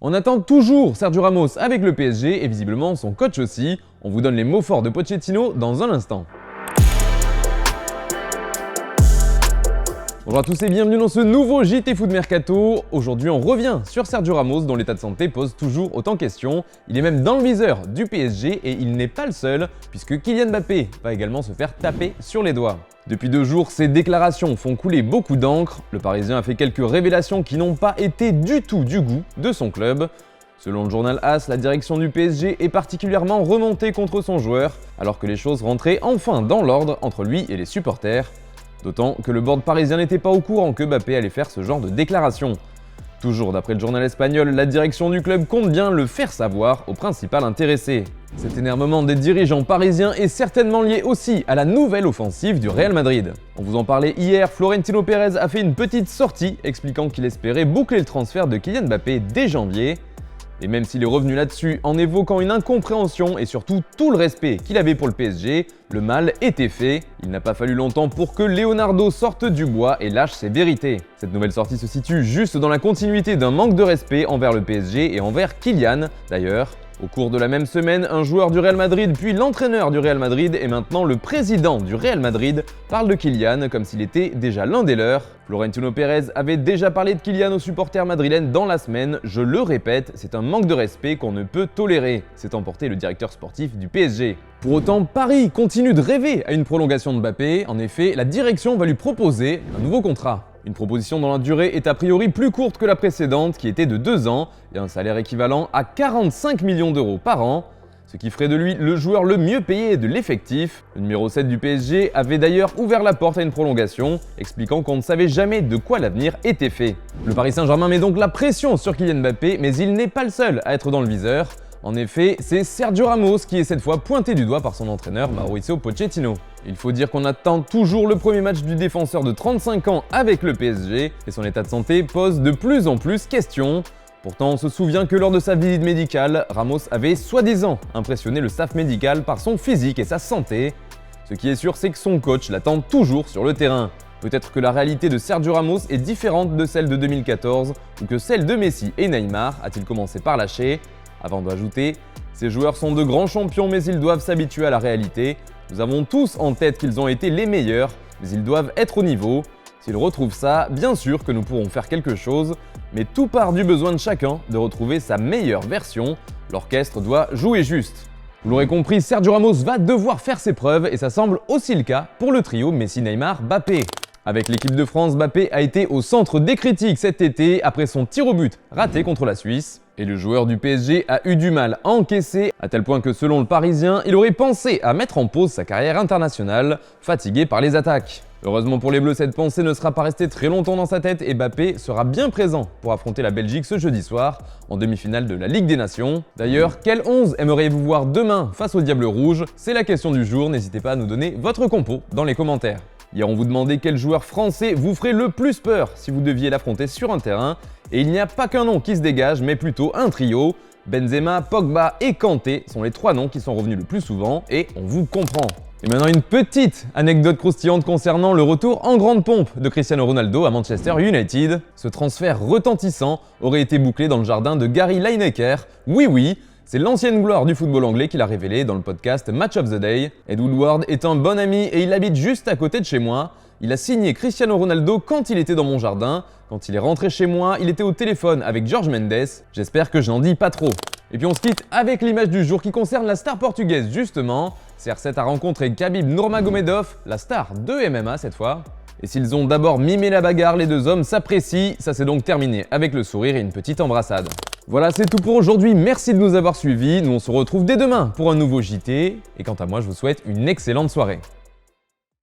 On attend toujours Sergio Ramos avec le PSG et visiblement son coach aussi. On vous donne les mots forts de Pochettino dans un instant. Bonjour à tous et bienvenue dans ce nouveau JT Foot Mercato. Aujourd'hui on revient sur Sergio Ramos dont l'état de santé pose toujours autant de questions. Il est même dans le viseur du PSG et il n'est pas le seul puisque Kylian Mbappé va également se faire taper sur les doigts. Depuis 2 jours, ses déclarations font couler beaucoup d'encre. Le Parisien a fait quelques révélations qui n'ont pas été du tout du goût de son club. Selon le journal AS, la direction du PSG est particulièrement remontée contre son joueur, alors que les choses rentraient enfin dans l'ordre entre lui et les supporters. D'autant que le board parisien n'était pas au courant que Mbappé allait faire ce genre de déclaration. Toujours d'après le journal espagnol, la direction du club compte bien le faire savoir au principal intéressé. Cet énervement des dirigeants parisiens est certainement lié aussi à la nouvelle offensive du Real Madrid. On vous en parlait hier, Florentino Pérez a fait une petite sortie expliquant qu'il espérait boucler le transfert de Kylian Mbappé dès janvier. Et même s'il est revenu là-dessus en évoquant une incompréhension et surtout tout le respect qu'il avait pour le PSG, le mal était fait. Il n'a pas fallu longtemps pour que Leonardo sorte du bois et lâche ses vérités. Cette nouvelle sortie se situe juste dans la continuité d'un manque de respect envers le PSG et envers Kylian d'ailleurs. Au cours de la même semaine, un joueur du Real Madrid puis l'entraîneur du Real Madrid et maintenant le président du Real Madrid parle de Kylian comme s'il était déjà l'un des leurs. Florentino Pérez avait déjà parlé de Kylian aux supporters madrilènes dans la semaine. Je le répète, c'est un manque de respect qu'on ne peut tolérer, s'est emporté le directeur sportif du PSG. Pour autant, Paris continue de rêver à une prolongation de Mbappé. En effet, la direction va lui proposer un nouveau contrat. Une proposition dont la durée est a priori plus courte que la précédente qui était de 2 ans et un salaire équivalent à 45 millions d'euros par an, ce qui ferait de lui le joueur le mieux payé de l'effectif. Le numéro 7 du PSG avait d'ailleurs ouvert la porte à une prolongation, expliquant qu'on ne savait jamais de quoi l'avenir était fait. Le Paris Saint-Germain met donc la pression sur Kylian Mbappé, mais il n'est pas le seul à être dans le viseur. En effet, c'est Sergio Ramos qui est cette fois pointé du doigt par son entraîneur Mauricio Pochettino. Il faut dire qu'on attend toujours le premier match du défenseur de 35 ans avec le PSG et son état de santé pose de plus en plus questions. Pourtant, on se souvient que lors de sa visite médicale, Ramos avait soi-disant impressionné le staff médical par son physique et sa santé. Ce qui est sûr, c'est que son coach l'attend toujours sur le terrain. Peut-être que la réalité de Sergio Ramos est différente de celle de 2014 ou que celle de Messi et Neymar, a-t-il commencé par lâcher. Avant d'ajouter, ces joueurs sont de grands champions mais ils doivent s'habituer à la réalité. Nous avons tous en tête qu'ils ont été les meilleurs, mais ils doivent être au niveau. S'ils retrouvent ça, bien sûr que nous pourrons faire quelque chose, mais tout part du besoin de chacun de retrouver sa meilleure version. L'orchestre doit jouer juste. Vous l'aurez compris, Sergio Ramos va devoir faire ses preuves et ça semble aussi le cas pour le trio Messi-Neymar-Mbappé. Avec l'équipe de France, Mbappé a été au centre des critiques cet été après son tir au but raté contre la Suisse. Et le joueur du PSG a eu du mal à encaisser, à tel point que selon le Parisien, il aurait pensé à mettre en pause sa carrière internationale, fatigué par les attaques. Heureusement pour les Bleus, cette pensée ne sera pas restée très longtemps dans sa tête et Mbappé sera bien présent pour affronter la Belgique ce jeudi soir, en demi-finale de la Ligue des Nations. D'ailleurs, quel 11 aimeriez-vous voir demain face au Diable Rouge? C'est la question du jour, n'hésitez pas à nous donner votre compo dans les commentaires. Hier, on vous demandait quel joueur français vous ferait le plus peur si vous deviez l'affronter sur un terrain. Et il n'y a pas qu'un nom qui se dégage, mais plutôt un trio. Benzema, Pogba et Kanté sont les 3 noms qui sont revenus le plus souvent et on vous comprend. Et maintenant une petite anecdote croustillante concernant le retour en grande pompe de Cristiano Ronaldo à Manchester United. Ce transfert retentissant aurait été bouclé dans le jardin de Gary Lineker. Oui, c'est l'ancienne gloire du football anglais qui l'a révélé dans le podcast Match of the Day. Ed Woodward est un bon ami et il habite juste à côté de chez moi. Il a signé Cristiano Ronaldo quand il était dans mon jardin. Quand il est rentré chez moi, il était au téléphone avec Jorge Mendes. J'espère que je n'en dis pas trop. Et puis on se quitte avec l'image du jour qui concerne la star portugaise justement. CR7 a rencontré Khabib Nurmagomedov, la star de MMA cette fois. Et s'ils ont d'abord mimé la bagarre, les 2 hommes s'apprécient. Ça s'est donc terminé avec le sourire et une petite embrassade. Voilà, c'est tout pour aujourd'hui. Merci de nous avoir suivis. Nous on se retrouve dès demain pour un nouveau JT. Et quant à moi, je vous souhaite une excellente soirée.